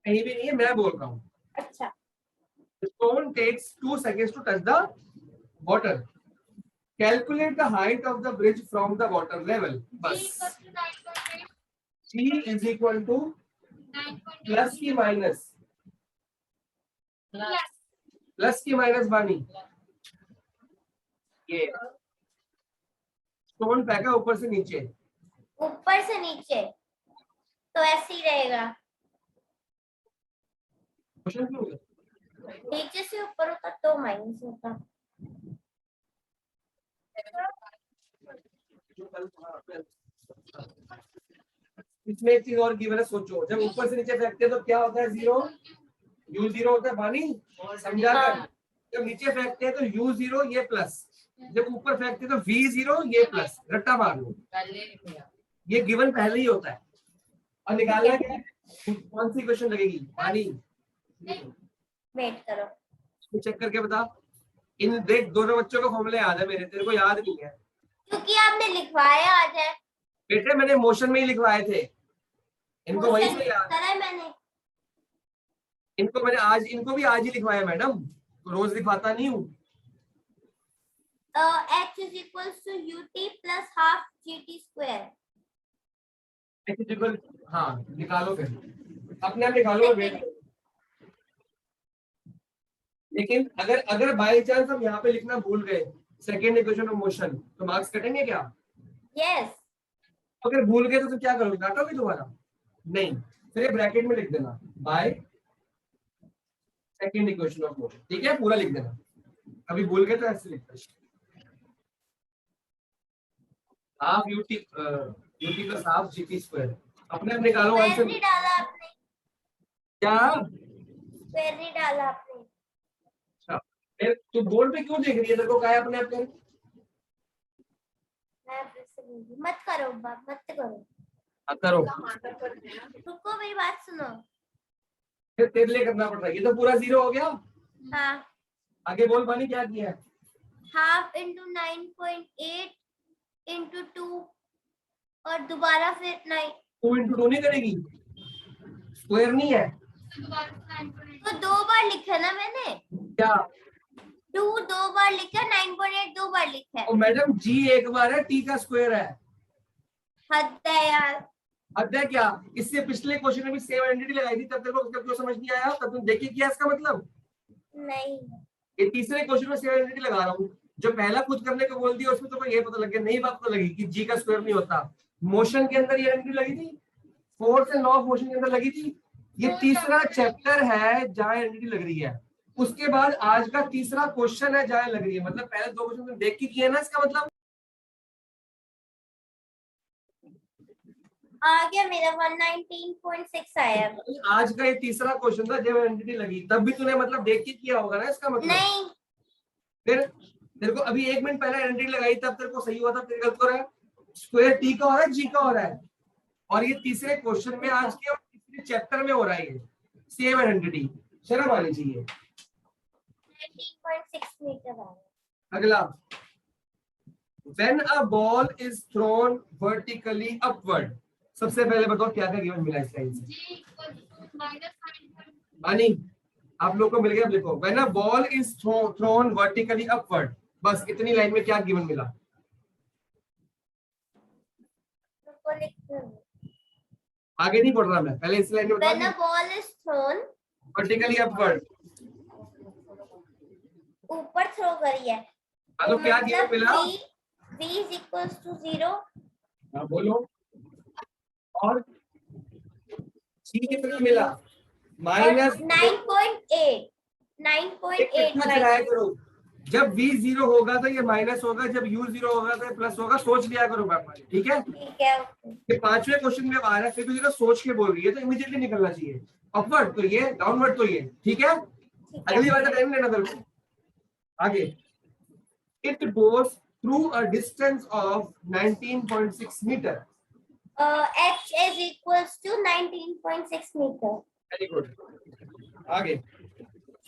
कहीं भी नहीं है, मैं बोल रहा हूँ। अच्छा The stone takes 2 seconds to touch the water. Calculate the height of the bridge from the water level. बस G is equal to plus की माइनस प्लस की माइनस बानी, ये स्टोन फेंका ऊपर से नीचे, ऊपर से नीचे तो ऐसे ही रहेगा, क्वेश्चन क्यों है? नीचे से ऊपर होता तो माइनस होता। इसमें एक चीज और गिवन है, सोचो जब ऊपर से नीचे फेंकते हैं तो क्या होता है, जीरो, यू जीरो होता है पानी, समझा कर। हाँ। जब नीचे फेंकते हैं तो यू जीरो ये प्लस, जब ऊपर फेंकते हैं तो वी जीरो ये प्लस, रट्टा मार लो, ये गिवन पहले ही होता है। और निकालना क्या है, कौन सी क्वेश्चन लगेगी, पानी। वेट करो, तू चेक करके बता, इन देख दोनों बच्चों को फॉर्मूले याद है मेरे, तेरे को याद नहीं है क्योंकि आपने लिखवाया आज है। बेटे, मैंने मोशन में ही लिखवाए थे, इनको वहीं से याद, करा है मैंने। इनको मैंने आज, इनको भी आज ही लिखवाया मैडम, रोज लिखवाता नहीं हूँ। H is equals to UT plus half GT square. हाँ निकालो फिर, अपने आप निकालो, वेट करो। लेकिन अगर अगर बाय चांस हम यहाँ पे लिखना भूल गए सेकेंड इक्वेशन ऑफ मोशन, तो मार्क्स कटेंगे क्या? Yes. अगर भूल गए तो क्या करोगे, काटोगे दोबारा? नहीं, फिर ये ब्रैकेट में लिख देना, by second equation of motion, ठीक है, पूरा लिख देना। अभी भूल गए तो ऐसे लिखना, half UT plus half GT square, अपने आप निकालो Square आंसर। नहीं डाला आपने, क्या? square नहीं डाला आपने। अच्छा, फिर तू बोर्ड पे क्यों देख रही है, तेरे को क्या है अपने आप कर? मैं फिर से बोलूंगी, मत करो बात, मत करो। करो, रुको मेरी बात सुनो। फिर तेरे लिए करना पड़ रहा है, ये तो पूरा जीरो हो गया। हाँ, आगे बोल पानी, क्या किया है? हाफ इंटू 9.8 इंटू 2 और दोबारा फिर 9, 2 इंटू 2 नहीं करेगी, स्क्वायर नहीं है तो 2 बार लिखा ना मैंने, क्या? 2 2 बार लिखा, 9.8 2 बार लिखा है। और मैडम जी एक बार है, टी का स्क्वायर है। हद है यार। हद है क्या? इससे पिछले क्वेश्चन में भी सेम आइडेंटिटी लगाई थी, तब तेरे को क्यों समझ नहीं आया, तब तुम देखिए क्या इसका मतलब। नहीं, ये तीसरे क्वेश्चन में सेम आइडेंटिटी लगा रहा हूँ, जो पहला खुद करने को बोल दिया उसमें तो ये पता लग गया, नहीं बात तो लगी कि जी का स्क्वायर नहीं होता। मोशन के अंदर ये आइडेंटिटी लगी थी, 4 से 9 मोशन के अंदर लगी थी। ये तीसरा चैप्टर है जहाँ आइडेंटिटी लग रही है, उसके बाद आज का तीसरा क्वेश्चन है जहाँ लग रही है, मतलब पहले 2 क्वेश्चन देख के किए ना, इसका मतलब आ गया मेरा 119.6 आया। आज का ये तीसरा क्वेश्चन था जब आइडेंटिटी लगी, तब भी तूने मतलब देख के किया होगा ना, इसका मतलब। नहीं, फिर तेरे को अभी 1 मिनट पहले आइडेंटिटी लगाई तब तेरे को सही हुआ था, तेरे गलत हो रहा है। स्क्वायर टी का हो रहा है, जी का हो रहा है, और ये तीसरे क्वेश्चन में आज के और तीसरे चैप्टर में हो रहा है, ये सेम आइडेंटिटी, शर्म आनी चाहिए। 19.6 मीटर आया। अगला, when a ball is thrown vertically upward, सबसे पहले बताओ क्या क्या गिवन मिला इस लाइन से। मानी आप लोग को मिल गया, लिखो when a ball is thrown vertically upward, बस इतनी लाइन में क्या गिवन मिला। रुको लिख दो। आगे नहीं पढ़ रहा मैं, पहले इस लाइन में बता When a ball is thrown, vertically upward, ऊपर थ्रो करी है, तो क्या गिवन मिला? v is equals to 0। हाँ बोलो, और जी कितना मिला? माइनस 9.8 9.8 करो, जब v 0 होगा तो ये माइनस होगा, जब u 0 होगा तो ये प्लस होगा, सोच लिया करो पापा, ठीक है। ठीक है। ये पांचवें क्वेश्चन में आ रहा है, फिर भी जरा सोच के बोल रही है तो इमीडिएटली निकलना चाहिए, अपवर्ड तो ये, डाउनवर्ड तो ये, ठीक है। अगली बार का टाइम लेना तेरे को। आगे, it goes through a distance of 19.6 metre. h is equals to 19.6 meter। Very good. आगे,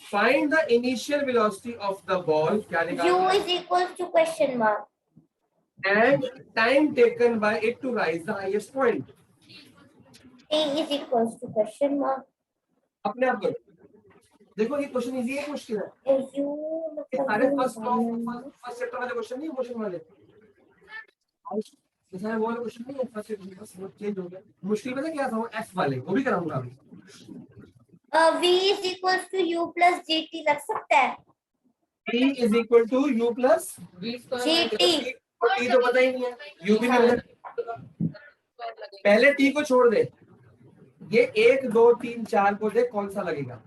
find the initial velocity of the ball, क्या u निकालना है? is equals to question mark। And time taken by it to rise the highest point, t is equals to question mark। अपने आप करो। देखो ये question easy है, मुश्किल है, u ये सारे फर्स्ट चैप्टर वाले क्वेश्चन नहीं, मोशन वाले, ये सारे वो वाले क्वेश्चन नहीं है, फर्स्ट चेंज हो गया। मुश्किल पता क्या था, एफ वाले, वो भी कराऊंगा अभी। V is equals to U plus GT लग सकता है. T is equal to U plus GT. और T तो पता ही नहीं है, U भी नहीं पता. पहले T को छोड़ दे, ये 1 2 3 4 को देख कौन सा लगेगा.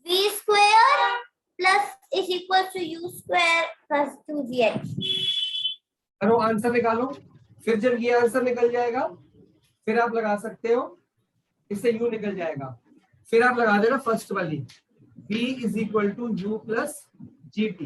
V square plus is equals to U square plus 2GH. करो आंसर निकालो. फिर जब ये आंसर निकल जाएगा फिर आप लगा सकते हो, इससे U निकल जाएगा. फिर आप लगा देना फर्स्ट वाली, V is equal to U plus GT.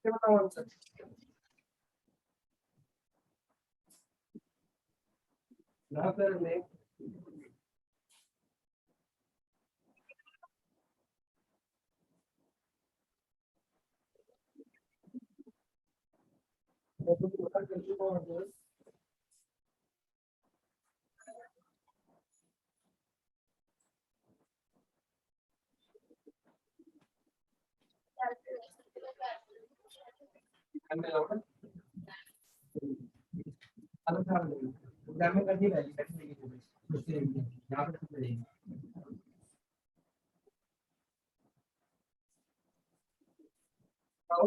बताओ आंसर. यहाँ पर मैं कर चुका हूँ.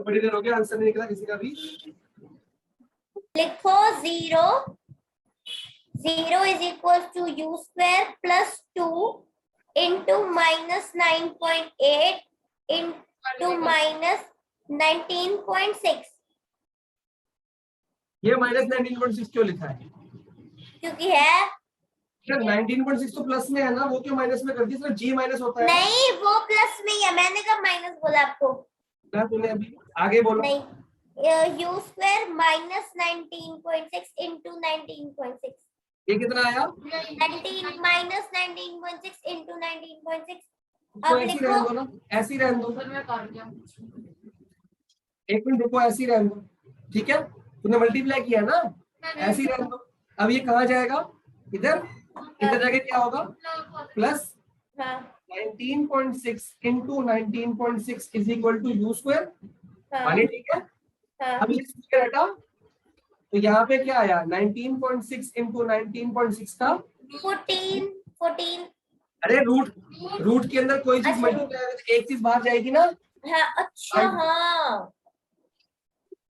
बड़ी देर हो गया, आंसर नहीं निकला किसी का भी. लिखो 0 is equals to U square plus 2 into minus 9.8 into minus 19.6. ये माइनस 19.6 क्यों लिखा है? क्योंकि है 19.6 तो प्लस में है ना, वो क्यों माइनस में कर दी? इसमें जी माइनस होता है. नहीं, वो प्लस में ही है. मैंने कब माइनस बोला आपको? क्या तूने अभी आगे बोला? नहीं, U square minus 19.6 into 19.6. ये कितना आया? 19 minus 19.6 into 19.6. तो ऐसी रहने दो ना, ऐसी रहने दो. एक मिनट रुको, ऐसी रहने दो. ठीक है, तूने मल्टीप्लाई किया ना, ऐसी रहने दो. अब ये कहाँ जाएगा? इधर. इधर जाके क्या होगा? Plus 19.6 into 19.6 is equal to U square. माने ठीक है. अब ये स्क्वायर हटा तो यहाँ पे क्या आया? 19.6 into 19.6 का 14. अरे रूट के अंदर कोई चीज मल्टीप्लाई एक चीज बाहर जाएगी ना. हाँ, अच्छा. हाँ,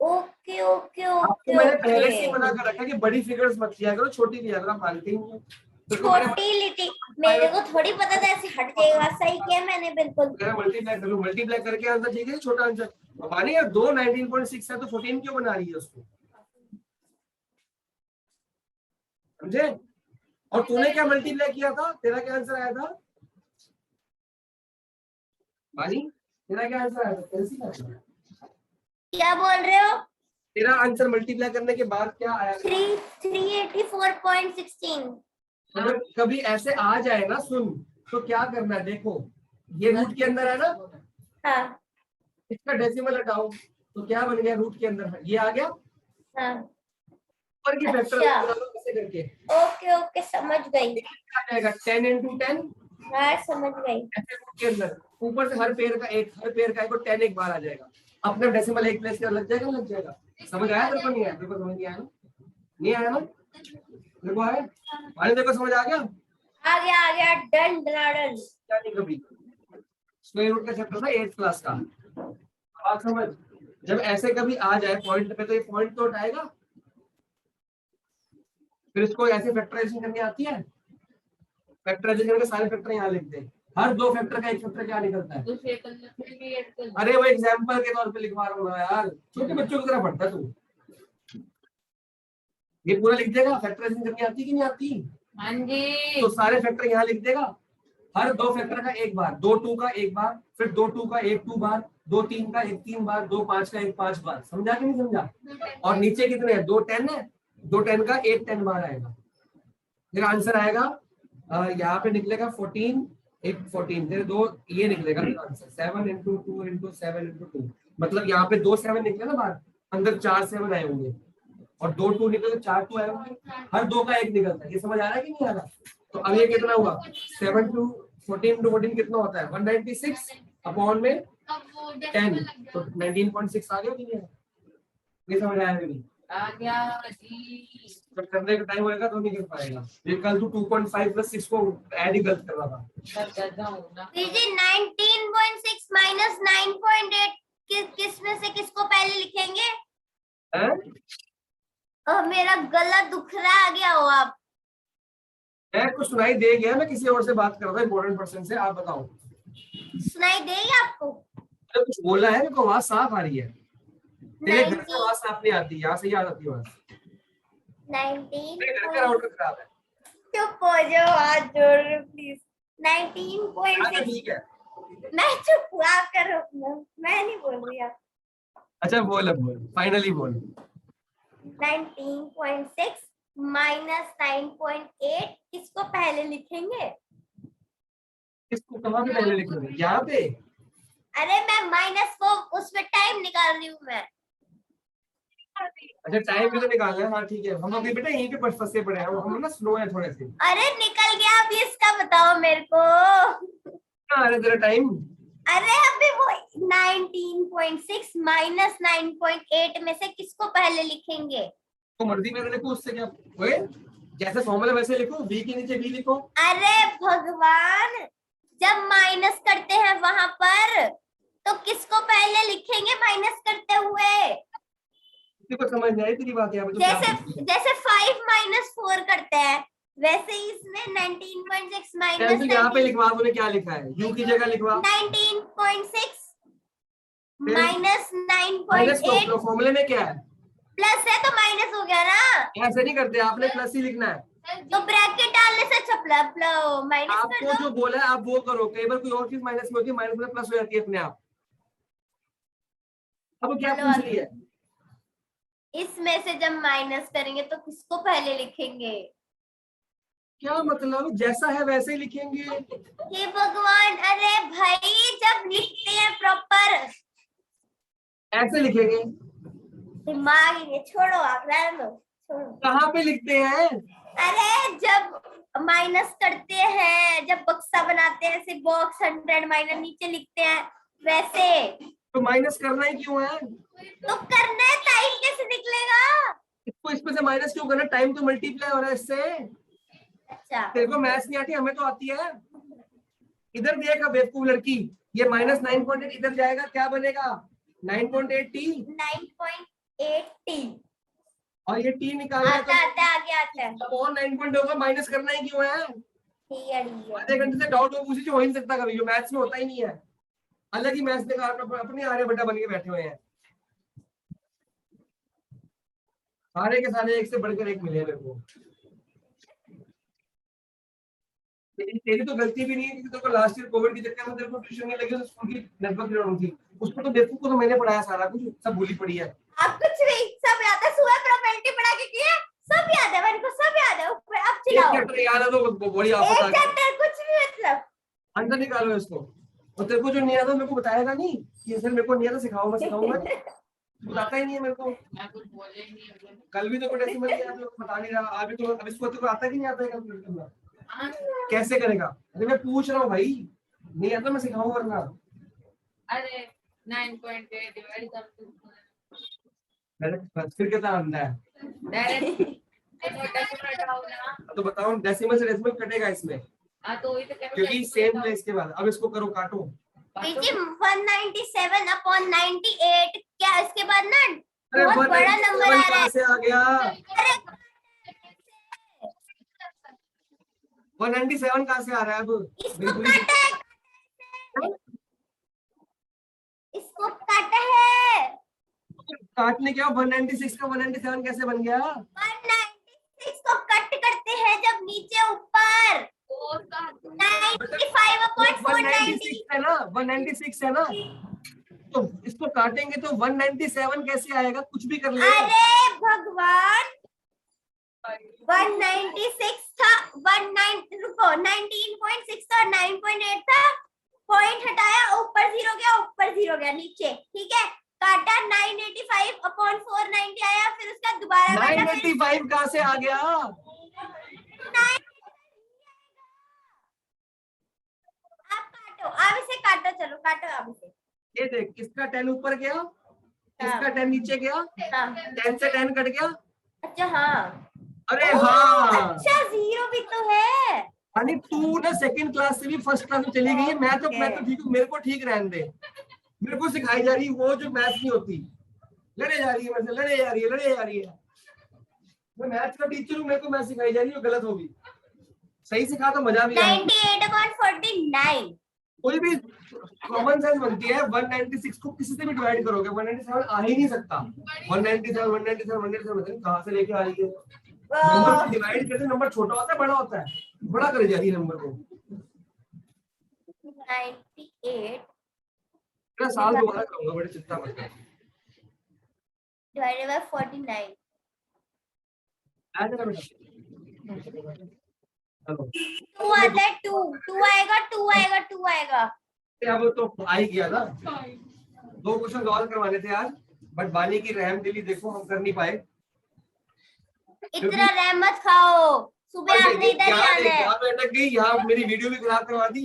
ओके ओके आपको ओके. मैंने पहले से ही मना कर रखा कि बड़ी फिगर्स मत लिया करो, छोटी लिया करो. मानते ही नहीं. छोटी लिटी मेरे को थोड़ी पता था ऐसे हट जाएगा. सही किया मैंने, बिल्कुल. मल्टीप्लाई कर लो, मल्टीप्लाई करके आंसर ठीक है, छोटा आंसर. मानिए यार 2 19.6 है तो 14 क्यों बना रही है उसको? समझे? और तूने क्या मल्टीप्लाई किया था? तेरा क्या आंसर आया था? मानी तेरा क्या आंसर आया था? क्या बोल रहे हो? तेरा आंसर मल्टीप्लाई करने के बाद क्या आया? 384.16. अगर कभी ऐसे आ जाए ना, सुन, तो क्या करना है? देखो ये रूट के अंदर है ना. हाँ. इसका डेसिमल हटाओ तो क्या बन गया? रूट के अंदर ये आ गया. हाँ. ऊपर की फैक्टर ऐसे करके. ओके ओके, समझ गई. आ जाएगा 10 into 10. हाँ, समझ गई. ऐसे रूट के अंदर ऊपर से हर पेयर का एक को 10 एक बार आ जाएगा. अपना डेसिमल एक प्लेस लग जाएगा, लग जाएगा. समझ आया? तेरे को नहीं आया? तेरे को समझ नहीं आया ना? नहीं आया ना? देखो आया माने, देखो समझ आ गया. आ गया. Done done. क्या नहीं कभी स्क्वायर रूट का चैप्टर था 8th क्लास का. आप समझ, जब ऐसे कभी आ जाए पॉइंट पे तो ये पॉइंट तो उठाएगा. फिर इसको ऐसे फैक्टराइजेशन करनी आती है. फैक्टराइजेशन करके सारे फैक्टर यहाँ लिख दे. हर 2 फैक्टर का 1 फैक्टर क्या निकलता है? अरे वो एग्जांपल के तौर पे लिखवा रहा हूँ ना यार, छोटे बच्चों की तरह पढ़ता तू. ये पूरा लिख देगा. फैक्टराइजेशन करनी आती कि नहीं आती? हाँ जी. तो सारे फैक्टर यहाँ लिख देगा. हर 2 फैक्टर का एक बार, 2 2 का एक बार, फिर 2 2 का एक 2 बार, 2 3 का एक 3 बार, 2 5 का एक 5 बार. समझा कि नहीं समझा? और नीचे कितने हैं? 2 10 है. 2 10 का एक 10 बार आएगा. फिर आंसर आएगा यहाँ पे निकलेगा 14 एक 14 तेरे दो ये निकलेगा तेरा आंसर 7 into 2 into 7 into 2 मतलब यहाँ पे 2 7 निकले ना बाहर अंदर 4 7 आए होंगे और 2 2 निकले 4 2 आए होंगे हर दो का एक निकलता है ये समझ आ रहा है कि नहीं आ रहा तो अब ये कितना हुआ 7 to 14 into 14 कितना होता है 196 अपॉन में अब वो 10 तो 19.6 आ गया कि नहीं ये समझ आया कि नहीं आ गया जी। जब करने का टाइम होएगा तो नहीं कर पाएगा ये कल तू 2.5 प्लस 6 को ऐड ही गलत कर रहा था सब गधा हूँ ना। दीजिए 19.6 माइनस 9.8 किस में से किसको पहले लिखेंगे? हैं मेरा गला दुख रहा आ गया हो आप। मैं कुछ सुनाई दे गया मैं किसी और से बात कर रहा था इंपॉर्टेंट पर्सन से आप बताओ सुनाई देगी आपको? मैंने कुछ बोला है मेरे को आवाज साफ आ रही है तेरे घर से 19 आवाज साफ नहीं आती यहाँ से ही आ जाती है आवाज मेरे घर का 19 राउटर खराब है चुप हो जाओ हाथ जोड़ रहे प्लीज। 19.6 ठीक है मैं चुप हुआ करो मैं नहीं बोल रही आप। अच्छा बोल अब बोल फाइनली बोल 19.6 माइनस 9.8 किसको पहले लिखेंगे? इसको कहाँ पे पहले लिखोगे यहाँ पे अरे मैं माइनस को उसमें टाइम निकाल रही हूँ मैं। अच्छा टाइम भी तो निकालना है हाँ ठीक है हम अभी बेटा यहीं पे फंसे पड़े हैं हम ना स्लो है थोड़े से अरे निकल गया अभी इसका बताओ मेरे को। कहाँ आ रहा है तेरा टाइम अरे अभी वो 19.6 माइनस 9.8 में से किसको पहले लिखेंगे? तो मर्जी में लिखो उससे क्या ओए जैसे फॉर्मूला वैसे लिखो v के नीचे v लिखो अरे भगवान जब माइनस करते हैं वहां पर तो किसको पहले लिखेंगे माइनस करते हुए? किसी को समझ नहीं आई तेरी बात यहाँ पे तो क्या जैसे पूछ रही है? जैसे 5 माइनस 4 करते हैं वैसे ही इसमें 19.6 माइनस कैंसिल यहाँ पे लिखवा तूने क्या लिखा है u की जगह लिखवा 19.6 फिर? माइनस माइनस 9.8 को फॉर्मूले में क्या है प्लस है तो माइनस हो गया ना। ऐसे नहीं करते आपने प्लस ही लिखना है तो ब्रैकेट डालने से अच्छा माइनस कर आपको दो। जो बोला है आप वो करो कई बार कोई और चीज माइनस में होती है माइनस में प्लस हो जाती है अपने आप अब क्या चलो पूछ रही है इसमें से जब माइनस करेंगे तो किसको पहले लिखेंगे? क्या मतलब जैसा है वैसे ही लिखेंगे हे भगवान अरे भाई जब लिखते हैं प्रॉपर ऐसे लिखेंगे दिमाग ही नहीं छोड़ो आप रहने दो छोड़ो। कहाँ पे लिखते हैं अरे जब माइनस करते हैं जब बक्सा बनाते हैं ऐसे बॉक्स 100 माइनस नीचे लिखते हैं वैसे तो माइनस करना ही क्यों है तो करना है टाइम कैसे निकलेगा? इसको इसमें से माइनस क्यों करना टाइम तो मल्टीप्लाई हो रहा है इससे अच्छा तेरे को मैथ्स नहीं आती हमें तो आती है इधर देखा बेवकूफ लड़की ये माइनस 9.8 इधर जाएगा क्या बनेगा 9.8 t 9.8 और ये t निकालना है आता आता आगे आता है। तो और 9 होगा माइनस करना ही क्यों है ठीक है आधे घंटे से डाउट हो पूछी हो ही नहीं सकता कभी जो मैथ्स में होता ही नहीं है अलग ही मैथ्स निकाल अपने आर्यभट्टा बन के बैठे हुए हैं सारे के सारे एक से बढ़कर एक मिले मेरे को तेरी तो गलती भी नहीं है क्योंकि तेरे को लास्ट ईयर कोविड के चक्कर में तेरे को ट्यूशन नहीं लगी स्कूल की नेटवर्क प्रॉब्लम थी उसको तो देखो को तो मैंने पढ़ाया सारा कुछ सब भूली पड़ी है आप कुछ नहीं सब याद है सुबह प्रोबेबिलिटी पढ़ा के किया सब याद है मेरे को सब याद है ऊपर अब एक चिल्लाओ चैप्टर याद है तो बड़ी आफत एक आ गई चैप्टर कुछ भी मतलब अंदर निकालो इसको और तेरे को जो नहीं आता मेरे को बताएगा नहीं कि सर मेरे को नहीं आता सिखाओ मैं सिखाऊंगा बताता ही नहीं है मेरे को मैं कुछ बोलेंगी कल भी तो कोई डेसिमल नहीं आता बता नहीं रहा अभी तो अब इसको तो आता कि नहीं आता है कैलकुलेट करना कैसे करेगा अरे मैं पूछ रहा हूँ भाई नहीं आता मैं सिखाऊं वरना अरे 9.8 डिवाइड कर फिर कितना आंदा है डायरेक्ट डेसिमल हटाओ ना तो बताओ डेसिमल से डेसिमल कटेगा इसमें हां तो वही तो कह रहा हूं क्योंकि सेम है इसके बाद अब इसको करो काटो देखिए 197 अपॉन 98 क्या इसके बाद ना अरे बहुत बड़ा नंबर आ रहा कहाँ है। से आ गया अरे 197 कहाँ से आ रहा है अब इसको बिल्कुल ही काटा है इसको काटा है काटने क्या 196 का 197 कैसे बन गया 196 को कट करते हैं जब नीचे ऊपर 95 अपॉन 490 196 है ना 196 है ना तो इसको काटेंगे तो 197 कैसे आएगा कुछ भी कर ले अरे भगवान 196 था 19 रुको देखो 19.6 था 9.8 था, पॉइंट हटाया, ऊपर 0 गया, ऊपर 0 गया, नीचे, ठीक है। काटा 985 अपॉन 490 आया, फिर उसका दोबारा काटा, 985 कहाँ से आ गया? आप काटो, आप इसे काटो, चलो काटो आप इसे। ये देख, किसका 10 ऊपर गया, किसका 10 नीचे गया, हाँ 10 से 10 कट गया। अच्छा हाँ, अरे ओह, हाँ, अच्छा 0 भी तो है। यानी तू ना सेकंड क्लास से भी फर्स्ट क्लास में चली गई है। मैं तो Okay. ठीक हूँ, मेरे को ठीक रहने दे। मेरे को सिखाई जा रही है वो जो मैथ्स नहीं होती, लड़े जा रही है मेरे से, लड़े जा रही है, लड़े जा रही है। मैं मैथ्स का टीचर हूँ, मेरे को मैथ्स सिखाई जा रही है, वो गलत होगी। सही सिखा तो मजा भी आएगा। 98/49 कोई भी कॉमन सेंस बनती है। 196 को किसी से भी डिवाइड करोगे 197 आ ही नहीं सकता। 197 197 197 कहाँ से लेके आ रही है? नंबर को डिवाइड करते नंबर छोटा होता है बड़ा होता है, बड़ा कर जा रही है नंबर को। 98 मैं साल दोबारा करूंगा, बड़ी चिंता मत कर। डिवाइडेड बाय 49, ऐसे कर बेटा। चलो 2 आता है, 2 आएगा, 2 आएगा, 2 आएगा। अब तो आ ही गया ना। 2 क्वेश्चन सॉल्व करवाने थे आज, बट बानी की रहम दिली देखो हम कर नहीं पाए। इतना रैम मत खाओ, सुबह आपने इधर ही आना है। यहाँ पे अटक गई, यहाँ मेरी वीडियो भी खराब करवा दी।